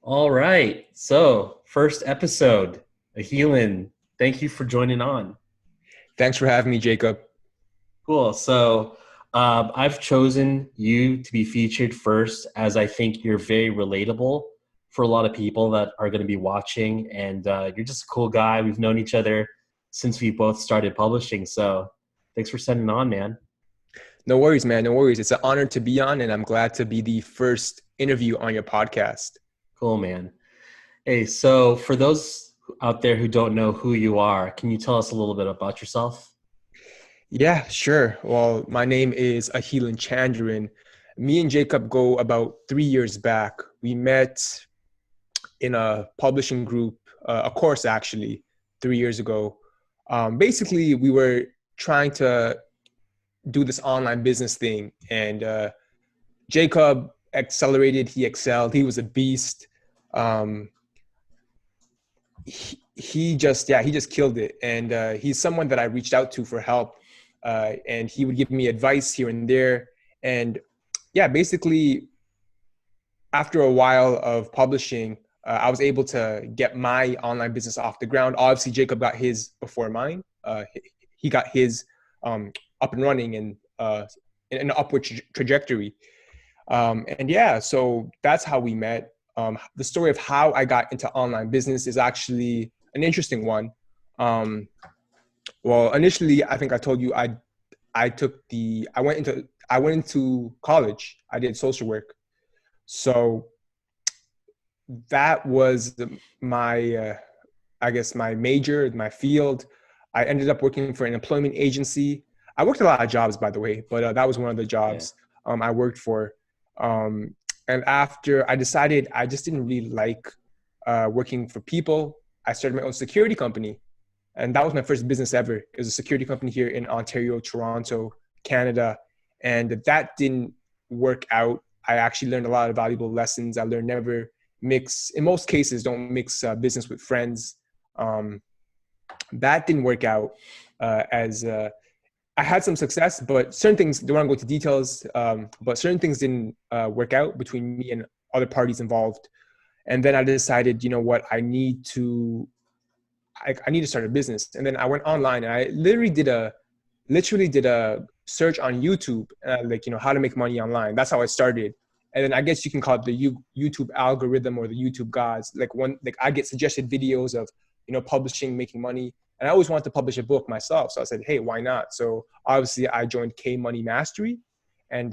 All right. So, first episode, Ahilan, thank you for joining on. Thanks for having me, Jacob. Cool. I've chosen you to be featured first as I think you're very relatable for a lot of people that are going to be watching. And you're just a cool guy. We've known each other since we both started publishing. So, thanks for sending on, man. No worries, man. No worries. It's an honor to be on, and I'm glad to be the first interview on your podcast. Cool, man. Hey, so for those out there who don't know who you are, can you tell us a little bit about yourself? Yeah, sure. Well, my name is Ahilan Chandran. Me and Jacob go about 3 years back. We met in a publishing group, a course actually, 3 years ago. Basically, we were trying to do this online business thing, and Jacob accelerated. He excelled. He was a beast. Um, he just killed it, and he's someone that I reached out to for help, and he would give me advice here and there. And yeah, basically, after a while of publishing, I was able to get my online business off the ground. Obviously, Jacob got his before mine. He got his up and running and in an upward trajectory. And yeah, so that's how we met. The story of how I got into online business is actually an interesting one. Um, well, initially, I think I told you I went into college. I did social work, so that was my I guess my major, my field. I ended up working for an employment agency. I worked a lot of jobs, by the way, but that was one of the Yeah. jobs I worked for. Um, and after I decided I just didn't really like working for people, I started my own security company. And that was my first business ever. It was a security company here in Ontario, Toronto, Canada. And that didn't work out. I actually learned a lot of valuable lessons. I learned never mix, in most cases, don't mix business with friends. Um, that didn't work out as I had some success, but certain things, don't want to go into details, but certain things didn't work out between me and other parties involved. And then I decided, you know what, I need to start a business. And then I went online and I literally did a search on YouTube, like, how to make money online. That's how I started. And then I guess you can call it the YouTube algorithm or the YouTube gods. Like I get suggested videos of, publishing, making money. And I always wanted to publish a book myself. So I said, hey, why not? So obviously I joined K Money Mastery, and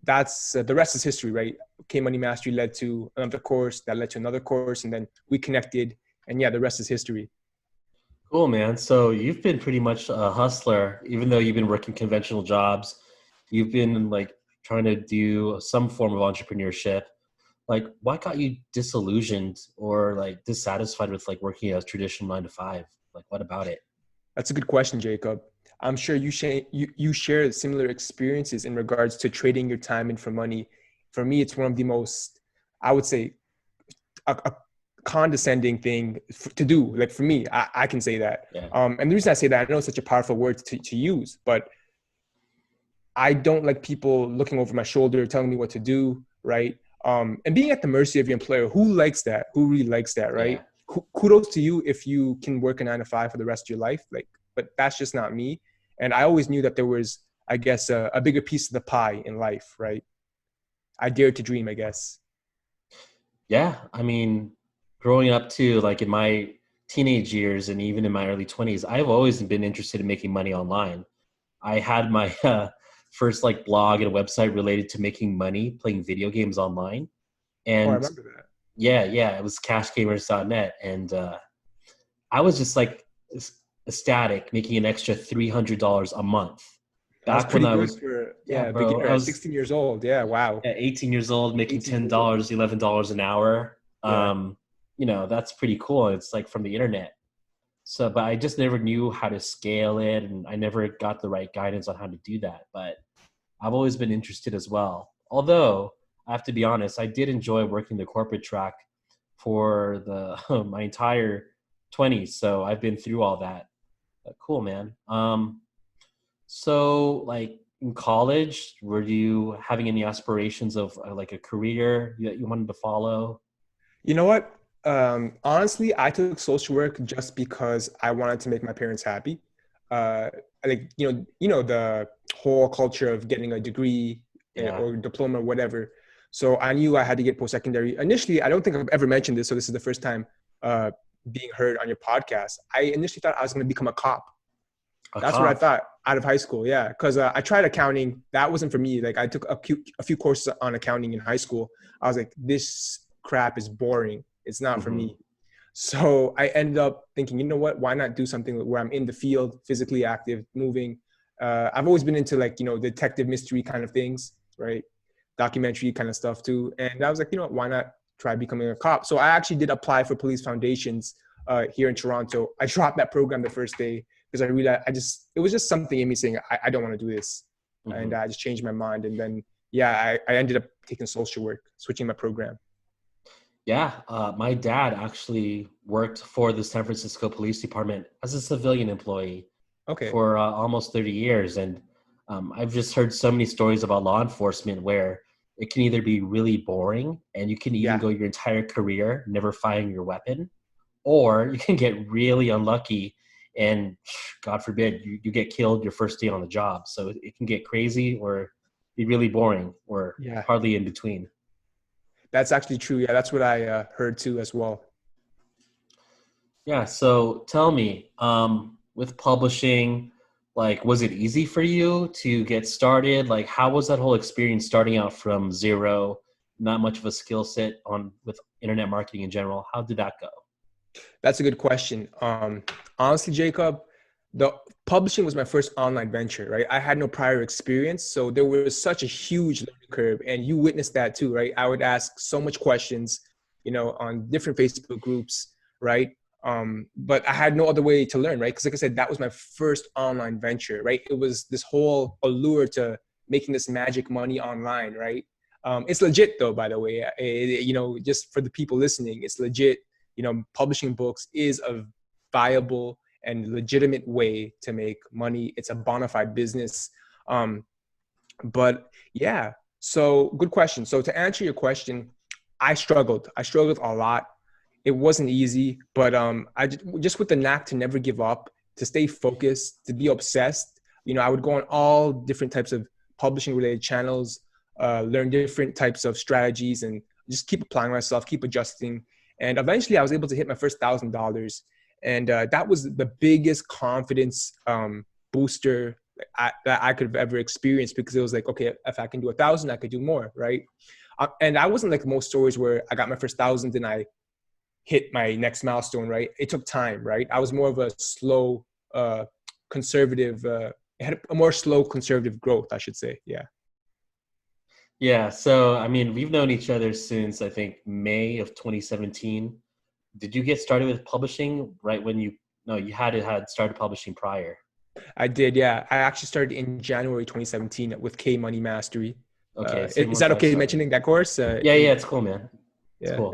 that's the rest is history, right? K Money Mastery led to another course that led to another course, and then we connected, and yeah, the rest is history. Cool, man. So you've been pretty much a hustler, even though you've been working conventional jobs. You've been like trying to do some form of entrepreneurship. Like, what got you disillusioned or like dissatisfied with like working a traditional 9 to 5? Like, what about it? That's a good question, Jacob. I'm sure you share similar experiences in regards to trading your time in for money. For me, it's one of the most, I would say, a condescending thing to do. Like for me, I can say that. Yeah. And the reason I say that, I know it's such a powerful word to use, but I don't like people looking over my shoulder, telling me what to do, right? And being at the mercy of your employer. Who likes that? Who really likes that, right? Yeah. Kudos to you if you can work a 9 to 5 for the rest of your life. Like, but that's just not me. And I always knew that there was, I guess, a bigger piece of the pie in life, right? I dared to dream, I guess. Yeah. I mean, growing up too, like in my teenage years and even in my early 20s, I've always been interested in making money online. I had my first like blog and website related to making money playing video games online. Oh, I And remember that. yeah, it was cashgamers.net. And I was just like ecstatic making an extra $300 a month. That was Back when pretty I good was, for, yeah, yeah, a bro, beginner I at was 16 years old. Yeah, wow. at 18 years old making 18 years old. $10, $11 an hour. Yeah. That's pretty cool. It's like from the internet. So, but I just never knew how to scale it, and I never got the right guidance on how to do that. But I've always been interested as well. Although I have to be honest, I did enjoy working the corporate track for the my entire 20s. So I've been through all that. But cool, man. So like in college, were you having any aspirations of like a career that you wanted to follow? You know what? Honestly, I took social work just because I wanted to make my parents happy. Uh, like the whole culture of getting a degree Yeah. or diploma, whatever. So I knew I had to get post-secondary. Initially, I don't think I've ever mentioned this, so this is the first time uh, being heard on your podcast. I initially thought I was going to become a cop. A That's what I cop. thought out of high school. Yeah, because I tried accounting. That wasn't for me. Like I took a few courses on accounting in high school. I was like, this crap is boring. It's not for Hmm. me. So I ended up thinking, you know what? Why not do something where I'm in the field, physically active, moving? I've always been into like detective mystery kind of things, right? Documentary kind of stuff too. And I was like, you know what? Why not try becoming a cop? So I actually did apply for police foundations here in Toronto. I dropped that program the first day because I realized it was just something in me saying I don't want to do this, Hmm. and I just changed my mind. And then yeah, I ended up taking social work, switching my program. Yeah, my dad actually worked for the San Francisco Police Department as a civilian employee Okay. for almost 30 years. And I've just heard so many stories about law enforcement where it can either be really boring and you can even Yeah. go your entire career never firing your weapon, or you can get really unlucky and, God forbid, you get killed your first day on the job. So it can get crazy or be really boring or Yeah. hardly in between. That's actually true. Yeah, that's what I heard too as well. Yeah, so tell me, with publishing, like, was it easy for you to get started? Like, how was that whole experience starting out from zero, not much of a skill set on with internet marketing in general? How did that go? That's a good question. Honestly, Jacob, the publishing was my first online venture, right? I had no prior experience, so there was such a huge learning curve, and you witnessed that too, right? I would ask so much questions, on different Facebook groups, right? But I had no other way to learn, right? Because like I said, that was my first online venture, right? It was this whole allure to making this magic money online, right? It's legit though, by the way. Just for the people listening, it's legit. Publishing books is a viable and legitimate way to make money. It's a bona fide business. Um, but yeah, so good question. So to answer your question, I struggled. I struggled a lot. It wasn't easy, but I just with the knack to never give up, to stay focused, to be obsessed. I would go on all different types of publishing related channels, learn different types of strategies, and just keep applying myself, keep adjusting. And eventually, I was able to hit my first $1,000, and that was the biggest confidence booster that I could have ever experienced, because it was like, okay, if I can do 1,000, I could do more, right? And I wasn't like most stories where I got my first 1,000 and I hit my next milestone, right? It took time, right? I was more of a slow, conservative, it had a more slow conservative growth, I should say. Yeah. Yeah, so I mean, we've known each other since I think May of 2017. Did you get started with publishing right when you? No, you had started publishing prior. I did. Yeah. I actually started in January 2017 with K Money Mastery. Okay, same Is month that I okay started. mentioning that course? Yeah, yeah, it's cool, man. It's Yeah. cool.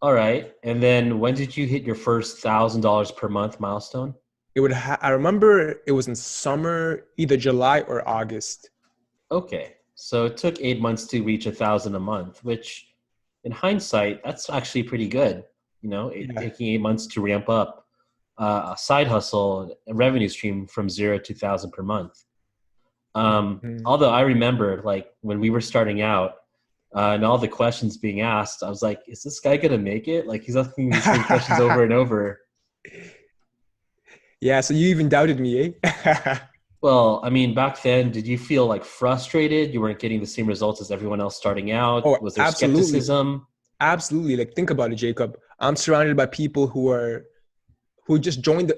All right. And then when did you hit your first $1,000 per month milestone? I remember it was in summer, either July or August. Okay. So it took 8 months to reach 1,000 a month, which in hindsight, that's actually pretty good. Yeah. Taking 8 months to ramp up a side hustle, a revenue stream from zero to 1,000 per month. Mhm. Although I remember like when we were starting out, and all the questions being asked, I was like, is this guy going to make it? Like he's asking the same questions over and over. Yeah. So you even doubted me, eh? Well, I mean, back then, did you feel like frustrated? You weren't getting the same results as everyone else starting out? Oh, Was there absolutely. skepticism? Absolutely. Like think about it, Jacob. I'm surrounded by people who just joined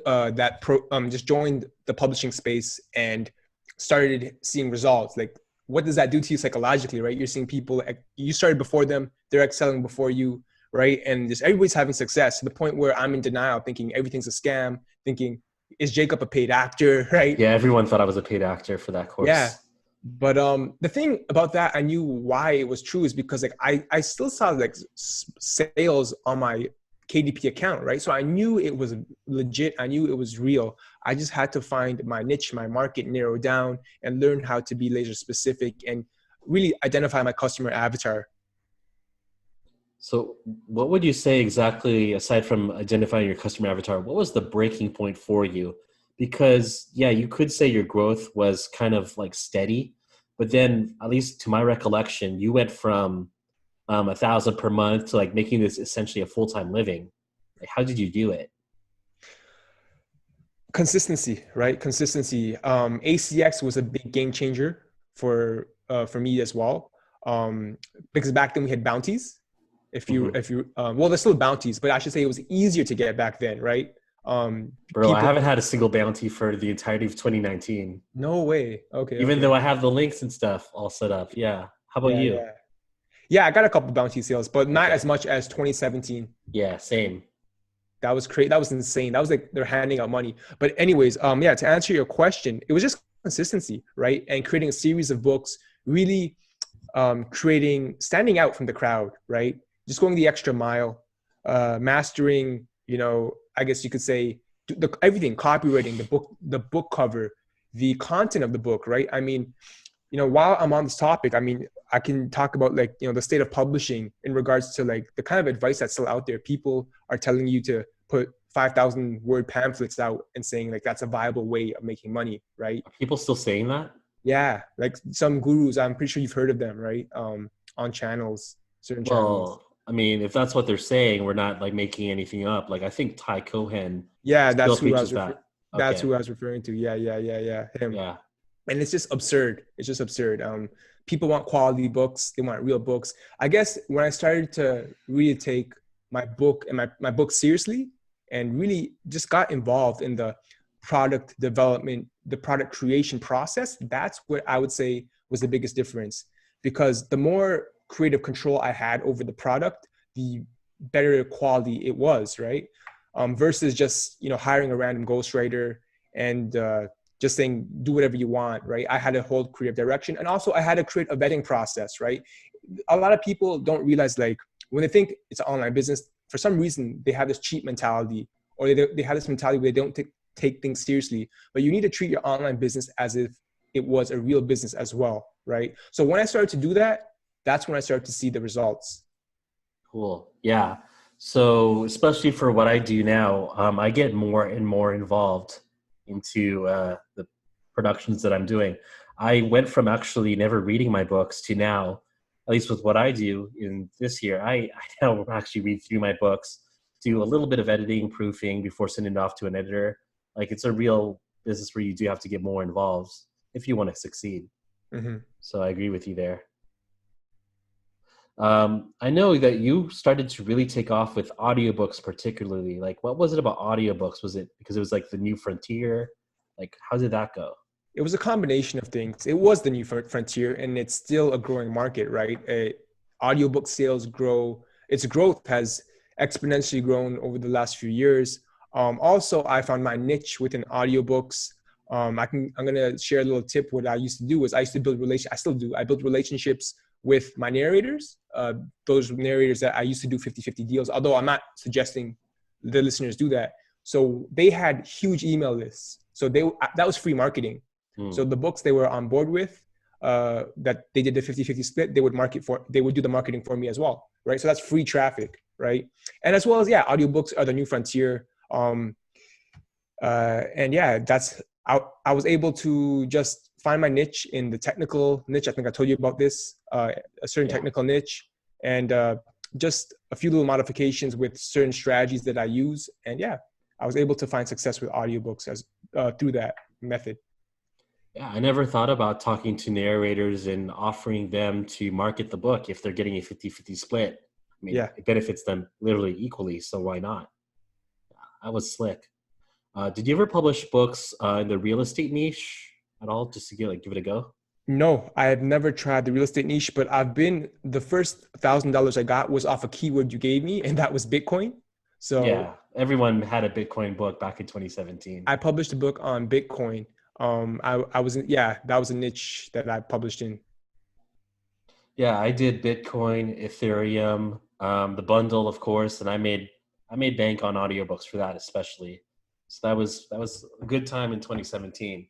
just joined the publishing space and started seeing results. Like what does that do to you psychologically, right? You're seeing people you started before them, they're excelling before you, right? And just everybody's having success to the point where I'm in denial, thinking everything's a scam, thinking is Jacob a paid actor, right? Yeah, everyone thought I was a paid actor for that Yeah. course. But the thing about that, I knew why it was true is because like I still saw like sales on my KDP account, right? So I knew it was legit. I knew it was real. I just had to find my niche, my market, narrow down, and learn how to be laser specific and really identify my customer avatar. So what would you say exactly, aside from identifying your customer avatar, what was the breaking point for you? Because yeah, you could say your growth was kind of like steady, but then at least to my recollection, you went from 1,000 per month to like making this essentially a full-time living. Like, how did you do it? Consistency, right? Consistency. ACX was a big game changer for me as well. Because back then we had bounties. Hmm. Well, there's still bounties, but I should say it was easier to get back then, right? Bro, I People, haven't had a single bounty for the entirety of 2019, no way. Okay, even okay. though I have the links and stuff all set up. Yeah. How about Yeah, you? yeah. Yeah, I got a couple bounty sales, but not as Okay. much as 2017. Yeah, same. That was crazy. That was insane. That was like they're handing out money. But anyways, yeah, to answer your question, it was just consistency, right? And creating a series of books, really standing out from the crowd, right? Just going the extra mile, mastering, I guess you could say everything, copywriting, the book cover, the content of the book, right? I mean, while I'm on this topic, I mean, I can talk about like, the state of publishing in regards to like the kind of advice that's still out there. People are telling you to put 5,000 word pamphlets out and saying like that's a viable way of making money, right? Are people still saying that? Yeah, like some gurus, I'm pretty sure you've heard of them, right? On channels, certain channels. Well, I mean, if that's what they're saying, we're not like making anything up. Like I think Ty Cohen Yeah, still that's who I preaches was that. that's Okay. who I was referring to. Yeah, yeah, yeah, yeah, him. Yeah. And it's just absurd. It's just absurd. People want quality books. They want real books. I guess when I started to really take my book and my book seriously and really just got involved in the product development, the product creation process, that's what I would say was the biggest difference. Because the more creative control I had over the product, the better quality it was, right? Versus just, hiring a random ghostwriter and just saying do whatever you want, right? I had to hold creative direction, and also I had to create a vetting process, right? A lot of people don't realize, like, when they think it's an online business, for some reason they have this cheap mentality, or they have this mentality where they don't take things seriously. But you need to treat your online business as if it was a real business as well, right? So when I started to do that, that's when I started to see the results. Cool. Yeah. So especially for what I do now, I get more and more involved into the productions that I'm doing. I went from actually never reading my books to now, at least with what I do in this year, I now actually read through my books, do a little bit of editing, proofing before sending it off to an editor. Like it's a real business where you do have to get more involved if you want to succeed. Mm-hmm. So I agree with you there. I know that you started to really take off with audiobooks, particularly. Like, what was it about audiobooks? Was it because it was like the new frontier? Like, how did that go? It was a combination of things. It was the new frontier, and it's still a growing market, right? Audiobook sales grow. Its growth has exponentially grown over the last few years. Also, I found my niche within audiobooks. I'm gonna share a little tip. What I used to do was I used to build relation. I still do. I build relationships with my narrators. Those narrators that I used to do 50-50 deals. Although I'm not suggesting the listeners do that. So they had huge email lists. So that was free marketing. Hmm. So the books they were on board with, that they did the 50-50 split, they would do the marketing for me as well, right? So that's free traffic, right? And as well as, yeah, audiobooks are the new frontier. And yeah, I was able to just find my niche in the technical niche. I think I told you about this, a certain Yeah. technical niche, and just a few little modifications with certain strategies that I use. And yeah, I was able to find success with audiobooks through that method. Yeah. I never thought about talking to narrators and offering them to market the book if they're getting a 50-50 split. I mean, Yeah. it benefits them literally equally. So why not? I was slick. Did you ever publish books in the real estate niche at all, just to give it a go? No, I have never tried the real estate niche, but the first $1,000 I got was off a keyword you gave me, and that was Bitcoin. So Yeah, everyone had a Bitcoin book back in 2017. I published a book on Bitcoin. I was yeah, that was a niche that I published in. Yeah, I did Bitcoin, Ethereum, the bundle, of course, and I made bank on audiobooks for that especially. So that was a good time in 2017.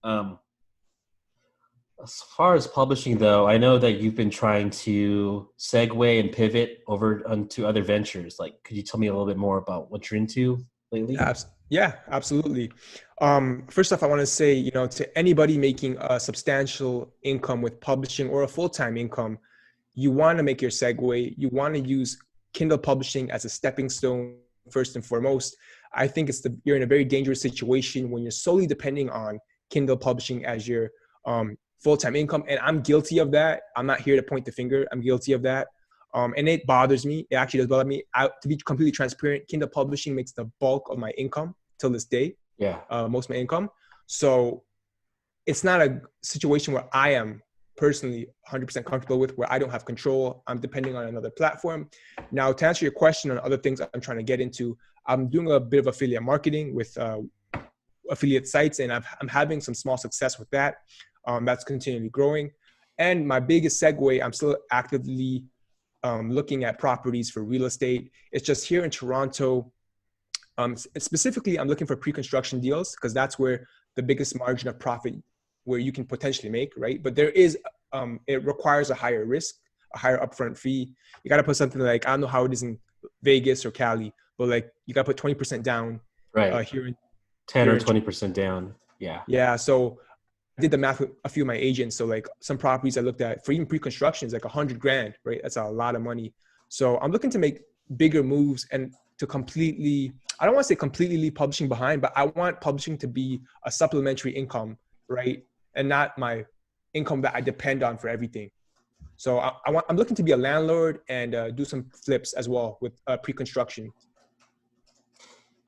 Um, As far as publishing, though, I know that you've been trying to segue and pivot over onto other ventures. Like, could you tell me a little bit more about what you're into lately? Yeah, absolutely. First off, I want to say, to anybody making a substantial income with publishing or a full-time income, you want to make your segue. You want to use Kindle publishing as a stepping stone first and foremost. I think you're in a very dangerous situation when you're solely depending on Kindle publishing as your full-time income. And I'm guilty of that. I'm not here to point the finger. I'm guilty of that. And it bothers me. It actually does bother me. To be completely transparent, Kindle publishing makes the bulk of my income till this day. Yeah. Most of my income. So it's not a situation where I am personally 100% comfortable with, where I don't have control. I'm depending on another platform. Now, to answer your question on other things I'm trying to get into, I'm doing a bit of affiliate marketing with affiliate sites, and I'm having some small success with that. That's continually growing. And my biggest segue, I'm still actively looking at properties for real estate. It's just here in Toronto. Specifically, I'm looking for pre-construction deals because that's where the biggest margin of profit, where you can potentially make, right? But there is, it requires a higher risk, a higher upfront fee. You got to put something like, I don't know how it is in Vegas or Cali, but like you got to put 20% down. Right. Here 10 or 20% down. Yeah. Yeah. So I did the math with a few of my agents. So like some properties I looked at for even pre-construction is like $100,000, right? That's a lot of money. So I'm looking to make bigger moves and to completely, I don't want to say completely leave publishing behind, but I want publishing to be a supplementary income, right? And not my income that I depend on for everything. So I'm looking to be a landlord and do some flips as well with pre-construction.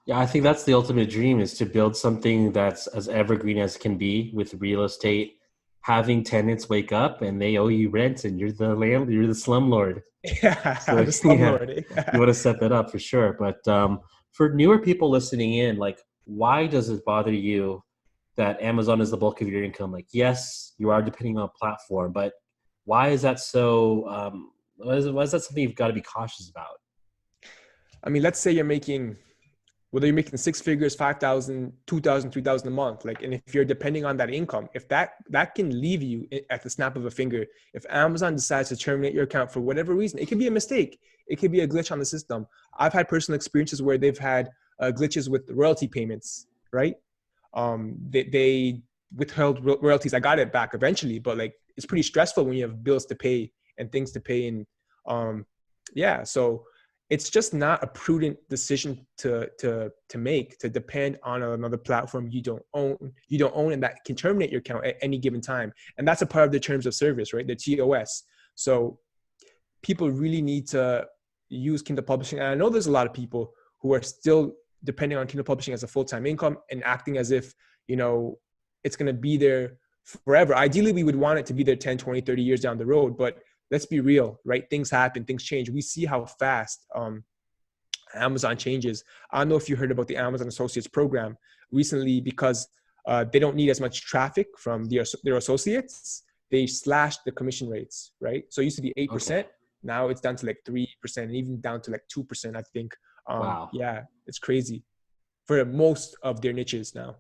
Yeah, I think that's the ultimate dream, is to build something that's as evergreen as can be with real estate, having tenants wake up and they owe you rent and you're the landlord, you're the slumlord. Yeah, So, the slumlord. Yeah, you want to set that up for sure. But for newer people listening in, like, why does it bother you that Amazon is the bulk of your income? Like, yes, you are depending on a platform, but why is that so, why is that something you've got to be cautious about? I mean, let's say whether you're making six figures, 5,000, 2,000, 3,000 a month, like, and if you're depending on that income, if that can leave you at the snap of a finger, if Amazon decides to terminate your account for whatever reason, it could be a mistake. It could be a glitch on the system. I've had personal experiences where they've had glitches with royalty payments, right? They withheld royalties. I got it back eventually, but like, it's pretty stressful when you have bills to pay and things to pay. And yeah, so it's just not a prudent decision to make, to depend on another platform you don't own, and that can terminate your account at any given time. And that's a part of the terms of service, right? The TOS. So people really need to use Kindle publishing. And I know there's a lot of people who are still depending on Kindle publishing as a full-time income and acting as if, it's going to be there forever. Ideally, we would want it to be there 10, 20, 30 years down the road, but let's be real, right? Things happen, things change. We see how fast Amazon changes. I don't know if you heard about the Amazon Associates program recently, because they don't need as much traffic from their associates. They slashed the commission rates, right? So it used to be 8%. Okay. Now it's down to like 3% and even down to like 2%, I think. Wow. Yeah, it's crazy for most of their niches now.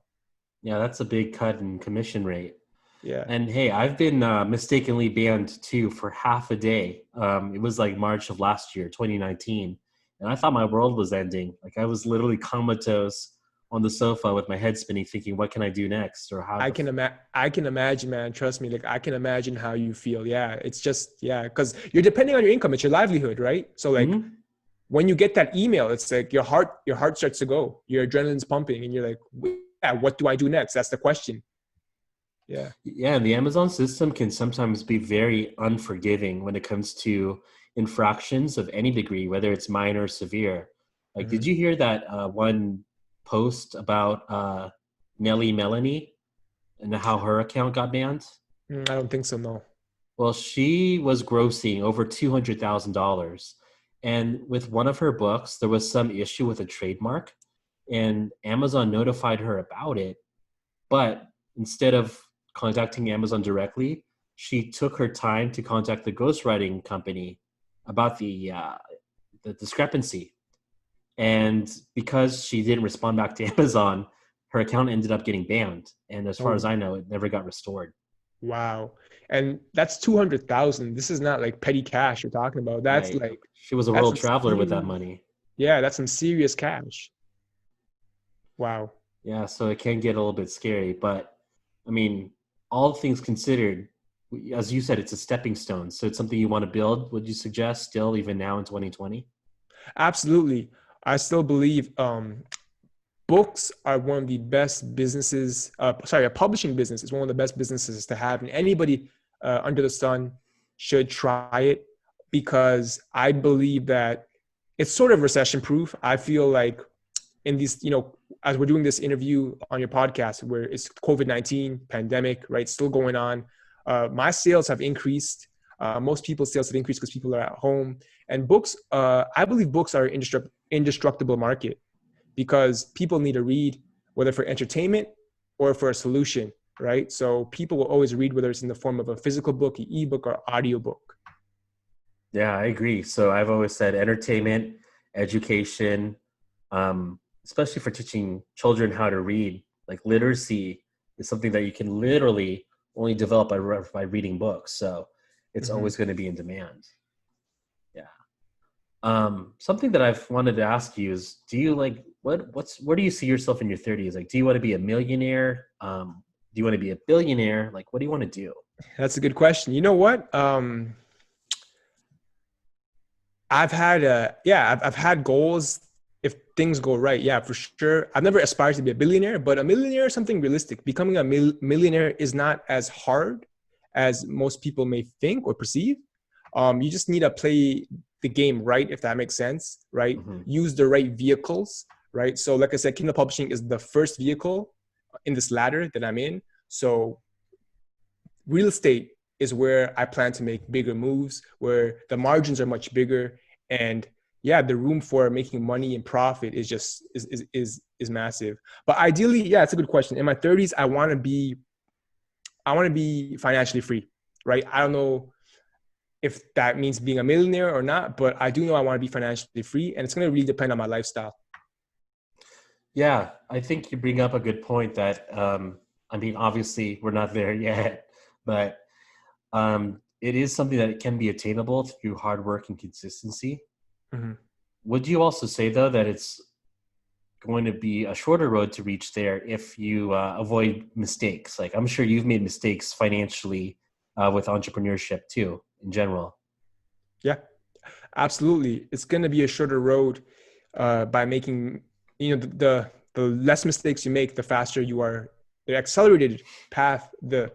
Yeah, that's a big cut in commission rate. Yeah. And hey, I've been mistakenly banned too for half a day. It was like March of last year, 2019. And I thought my world was ending. Like, I was literally comatose on the sofa with my head spinning, thinking, what can I do next? Or how I can imagine, man. Trust me. Like, I can imagine how you feel. Yeah. It's just, yeah. Cause you're depending on your income. It's your livelihood, right? So like, when you get that email, it's like your heart starts to go, your adrenaline's pumping and you're like, yeah, what do I do next? That's the question. Yeah. Yeah. And the Amazon system can sometimes be very unforgiving when it comes to infractions of any degree, whether it's minor or severe. Like, did you hear that one post about Melly and how her account got banned? I don't think so, no. Well, she was grossing over $200,000. And with one of her books, there was some issue with a trademark, and Amazon notified her about it. But instead of contacting Amazon directly, she took her time to contact the ghostwriting company about the discrepancy. And because she didn't respond back to Amazon, her account ended up getting banned. And as far as I know, it never got restored. Wow. And that's 200,000. This is not like petty cash you're talking about. That's Right. like, She was a that's world some traveler with that serious, money. yeah, that's some serious cash. Wow. Yeah, so it can get a little bit scary, but I mean, all things considered, as you said, it's a stepping stone. So it's something you want to build. Would you suggest still, even now in 2020? Absolutely. I still believe books are one of the best businesses. A publishing business is one of the best businesses to have. And anybody under the sun should try it because I believe that it's sort of recession proof. I feel like in these, as we're doing this interview on your podcast, where it's COVID-19 pandemic, right, still going on, my sales have increased. Most people's sales have increased because people are at home. And books, I believe books are an indestructible market because people need to read, whether for entertainment or for a solution, right? So people will always read, whether it's in the form of a physical book, an ebook, or audiobook. Yeah, I agree. So I've always said entertainment, education, especially for teaching children how to read, like literacy is something that you can literally only develop by reading books. So it's Mm-hmm. always going to be in demand. Yeah. Something that I've wanted to ask you is, do you like where do you see yourself in your 30s? Like, do you want to be a millionaire? Do you want to be a billionaire? Like, what do you want to do? That's a good question. You know what? I've had goals if things go right. Yeah, for sure. I've never aspired to be a billionaire, but a millionaire is something realistic. Becoming a millionaire is not as hard as most people may think or perceive. You just need to play the game right, if that makes sense, right? Hmm. Use the right vehicles, right? So, like I said, Kindle Publishing is the first vehicle in this ladder that I'm in. So, real estate is where I plan to make bigger moves, where the margins are much bigger, and yeah, the room for making money and profit is just is massive. But ideally, yeah, it's a good question. In my 30s, I want to be financially free, right? I don't know if that means being a millionaire or not, but I do know I want to be financially free, and it's going to really depend on my lifestyle. Yeah, I think you bring up a good point that, I mean, obviously we're not there yet, but it is something that can be attainable through hard work and consistency. Mhm. Would you also say, though, that it's going to be a shorter road to reach there if you avoid mistakes? Like, I'm sure you've made mistakes financially with entrepreneurship too, in general. Yeah, absolutely. It's going to be a shorter road by making, the less mistakes you make, the faster you are. The accelerated path, the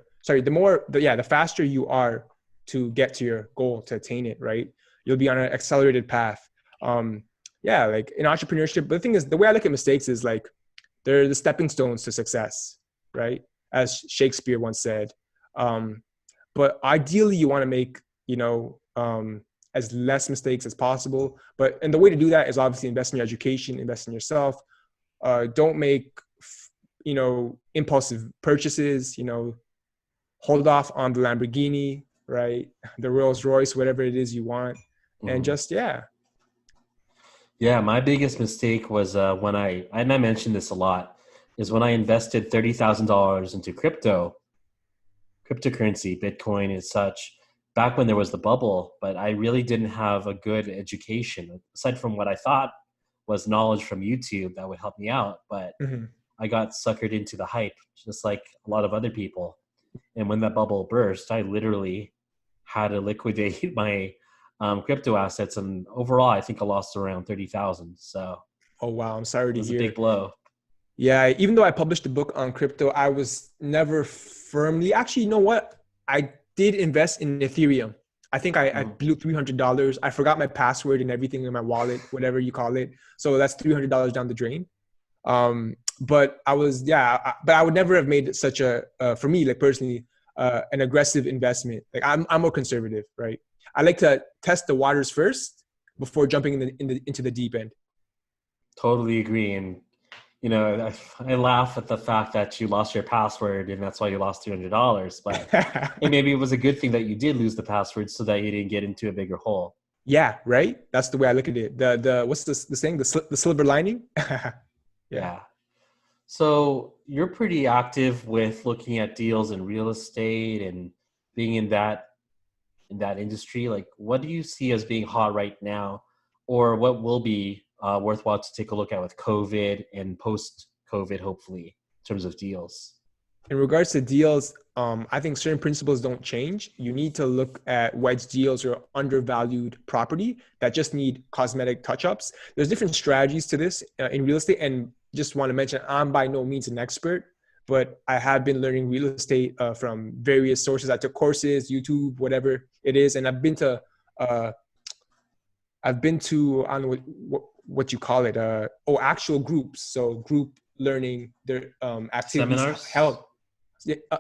faster you are to get to your goal, to attain it, right? You'll be on an accelerated path. Yeah, like in entrepreneurship. But the thing is, the way I look at mistakes is like they're the stepping stones to success, right? As Shakespeare once said. Um, but ideally, you want to make, you know, as less mistakes as possible. And the way to do that is obviously invest in your education, invest in yourself. Don't make, impulsive purchases. Hold off on the Lamborghini, right? The Rolls Royce, whatever it is you want, and Mhm. just yeah. Yeah, my biggest mistake was when and I mentioned this a lot, is when I invested $30,000 into cryptocurrency, Bitcoin and such, back when there was the bubble, but I really didn't have a good education, aside from what I thought was knowledge from YouTube that would help me out. But Mm-hmm. I got suckered into the hype, just like a lot of other people. And when that bubble burst, I literally had to liquidate my crypto assets. And overall, I think I lost around 30,000. So Oh wow, I'm sorry it to was a big hear. blow. Yeah, even though I published a book on crypto, I was never firmly. Actually, you know what? I did invest in Ethereum. I think I Mhm. blew $300. I forgot my password and everything in my wallet, whatever you call it. So that's $300 down the drain. But but I would never have made such for me, like personally, an aggressive investment. Like I'm more conservative, right? I like to test the waters first before jumping into the deep end. Totally agree. And I laugh at the fact that you lost your password and that's why you lost $300. But hey, maybe it was a good thing that you did lose the password so that you didn't get into a bigger hole. Yeah, right. That's the way I look at it. The what's the saying? The silver lining. Yeah. Yeah. So you're pretty active with looking at deals in real estate and being in that industry. Like, what do you see as being hot right now, or what will be worthwhile to take a look at with COVID and post COVID, hopefully, in terms of deals? In regards to deals, I think certain principles don't change. You need to look at wedge deals or undervalued property that just need cosmetic touch-ups. There's different strategies to this in real estate, and just want to mention, I'm by no means an expert, but I have been learning real estate from various sources. I took courses, YouTube, whatever it is, and uh, I've been to, I don't know what you call it, actual groups. So group learning, their activities Seminars? held.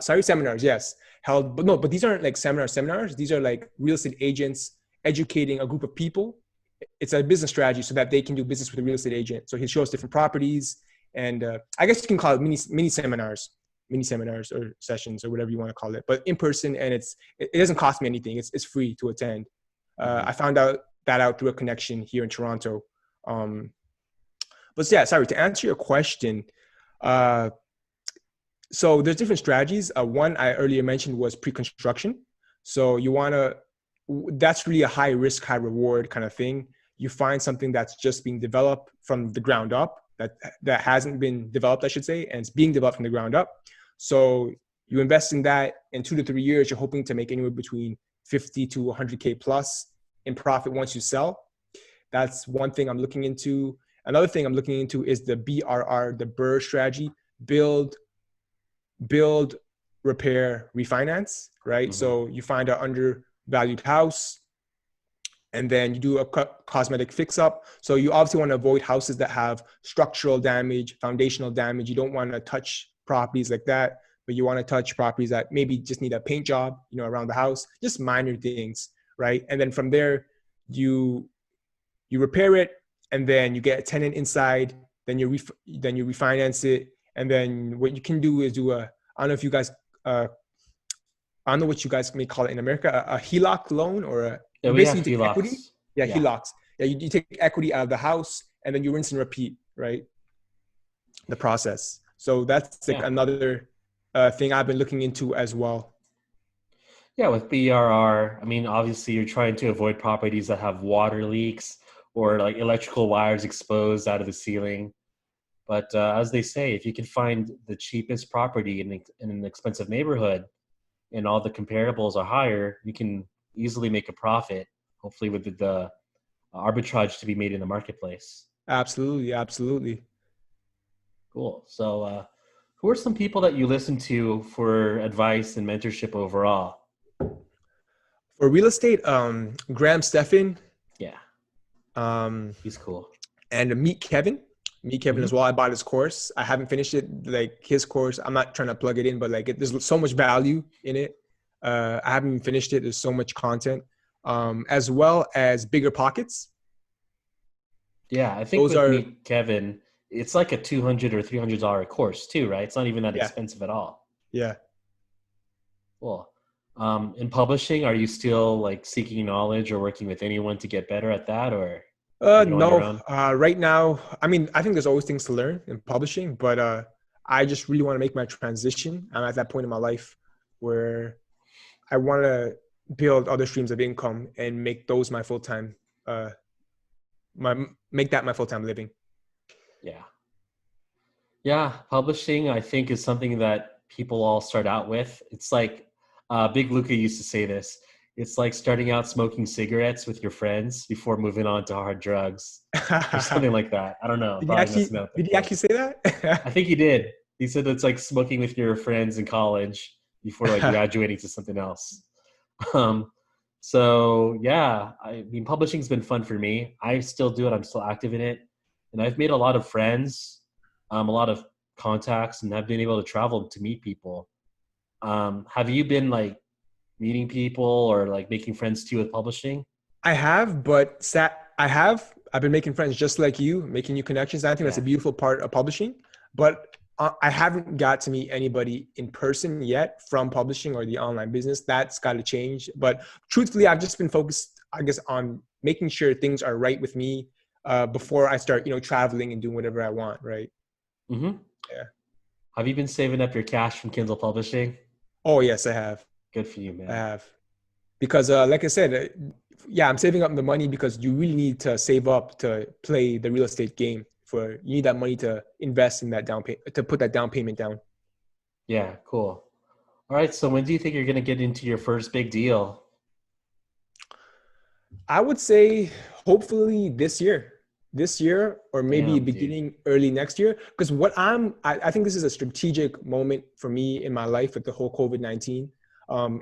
Sorry, seminars, yes, held, but no, but these aren't like seminars. These are like real estate agents educating a group of people. It's a business strategy so that they can do business with a real estate agent. So he shows different properties, and I guess you can call it mini seminars or sessions or whatever you want to call it, but in person, and it doesn't cost me anything. It's free to attend. Mhm. I found out through a connection here in Toronto. But yeah, sorry, to answer your question. Uh, so there's different strategies. One I earlier mentioned was pre-construction. So that's really a high risk, high reward kind of thing. You find something that's just being developed from the ground up, that hasn't been developed, I should say, and it's being developed from the ground up. So you invest in that. In 2 to 3 years, you're hoping to make anywhere between 50 to 100K plus in profit once you sell. That's one thing I'm looking into. Another thing I'm looking into is the BRR, the BRRR strategy: build, repair, refinance, right? Mhm. So you find an undervalued house, and then you do a cosmetic fix up. So you obviously want to avoid houses that have structural damage, foundational damage. You don't want to touch properties like that, but you want to touch properties that maybe just need a paint job, around the house, just minor things, right? And then from there, you repair it, and then you get a tenant inside. Then you refinance it, and then what you can do is do I don't know if you guys I don't know what you guys may call it in America, a HELOC loan, or Yeah, we basically have you take equity. HELOCs. Yeah, Yeah. HELOCs. Yeah, you take equity out of the house, and then you rinse and repeat, right? The process. So that's like Yeah. another thing I've been looking into as well. Yeah, with BRR, I mean, obviously you're trying to avoid properties that have water leaks or like electrical wires exposed out of the ceiling. But as they say, if you can find the cheapest property in an expensive neighborhood and all the comparables are higher, you can easily make a profit, hopefully with the arbitrage to be made in the marketplace. Absolutely, absolutely. Cool. So, who are some people that you listen to for advice and mentorship overall? For real estate, Graham Stephan, Yeah, um, he's cool. and meet Kevin Hmm. as well. I bought his course. I haven't finished it. Like his course, I'm not trying to plug it in, but like there's so much value in it. I haven't even finished it. There's so much content, as well as Bigger Pockets. Yeah, I think Those with are, Meet Kevin, it's like a $200 or $300 course too, right? It's not even that yeah, expensive at all. yeah. Cool. In publishing, are you still like seeking knowledge or working with anyone to get better at that, or are you on your No, own? right now, I mean, I think there's always things to learn in publishing, but I just really want to make my transition. I'm at that point in my life where I want to build other streams of income and make those my full time, uh, make that my full time living. Yeah. Yeah, publishing, I think, is something that people all start out with. It's like Big Luca used to say this. It's like starting out smoking cigarettes with your friends before moving on to hard drugs or something like that. I don't know. I'm Did he probably actually? messing up the Did he quote. actually say that? I think he did. He said it's like smoking with your friends in college before like graduating to something else. Um, so yeah, I mean, publishing's been fun for me. I still do it. I'm still active in it, and I've made a lot of friends, a lot of contacts, and have been able to travel to meet people. Have you been like meeting people or like making friends too with publishing? I have, but I have. I've been making friends just like you, making new connections. I think that's a Yeah. beautiful part of publishing. But I haven't got to meet anybody in person yet from publishing or the online business. That's got to change. But truthfully, I've just been focused, I guess, on making sure things are right with me before I start, traveling and doing whatever I want. Right? Hmm. Yeah. Have you been saving up your cash from Kindle publishing? Oh yes, I have. Good for you, I man. have. Because like I said, yeah, I'm saving up the money because you really need to save up to play the real estate game. For you need that money to invest in that to put that down payment down. Yeah, cool. All right, so when do you think you're going to get into your first big deal? I would say hopefully this year, or maybe Damn, dude. beginning early next year. Because I think this is a strategic moment for me in my life with the whole COVID-19.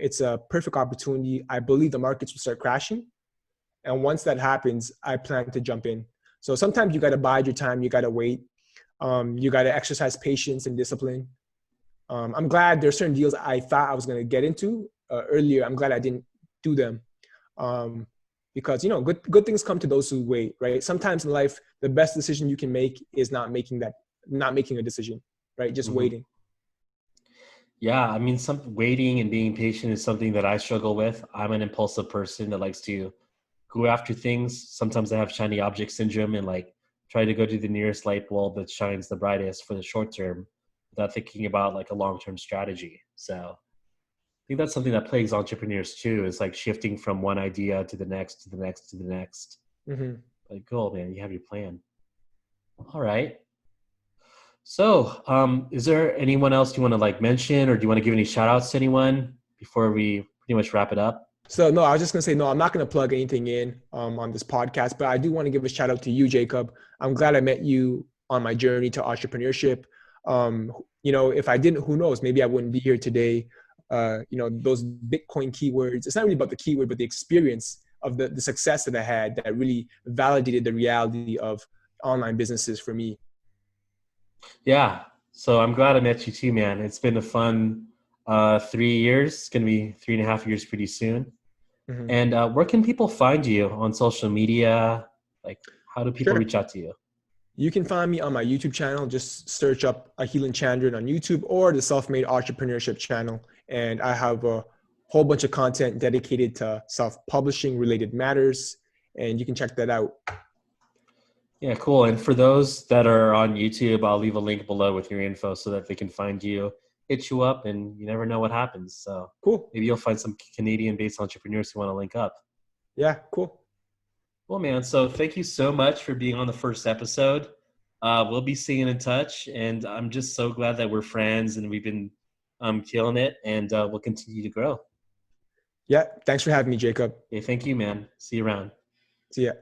It's a perfect opportunity. I believe the markets will start crashing. And once that happens, I plan to jump in. So sometimes you got to bide your time. You got to wait. You got to exercise patience and discipline. I'm glad there's certain deals I thought I was going to get into earlier. I'm glad I didn't do them. Um, because good things come to those who wait, right? Sometimes in life, the best decision you can make is not making a decision, right? Just Mhm. waiting. Yeah, I mean, some waiting and being patient is something that I struggle with. I'm an impulsive person that likes to go after things. Sometimes I have shiny object syndrome and like try to go to the nearest light bulb that shines the brightest for the short term without thinking about like a long-term strategy. So I think that's something that plagues entrepreneurs too, is like shifting from one idea to the next, to the next, to the next. Hmm. Like, cool, man, you have your plan. All right. So, is there anyone else you want to like mention, or do you want to give any shout outs to anyone before we pretty much wrap it up? So no, I was just gonna say no. I'm not gonna plug anything in on this podcast, but I do want to give a shout out to you, Jacob. I'm glad I met you on my journey to entrepreneurship. If I didn't, who knows? Maybe I wouldn't be here today. Those Bitcoin keywords. It's not really about the keyword, but the experience of the success that I had that really validated the reality of online businesses for me. Yeah. So I'm glad I met you too, man. It's been a fun 3 years. It's gonna be 3.5 years pretty soon. Hmm. And where can people find you on social media? Like, how do people Sure. reach out to you? You can find me on my YouTube channel. Just search up Ahilan Chandran on YouTube or the Self-Made Entrepreneurship channel. And I have a whole bunch of content dedicated to self-publishing related matters. And you can check that out. Yeah, cool. And for those that are on YouTube, I'll leave a link below with your info so that they can find you, hit you up, and you never know what happens. So Cool. maybe you'll find some Canadian-based entrepreneurs who want to link up. Yeah, cool. Well, man, so thank you so much for being on the first episode. We'll be staying in touch, and I'm just so glad that we're friends and we've been killing it, and we'll continue to grow. Yeah. Thanks for having me, Jacob. Okay, thank you, man. See you around. See ya.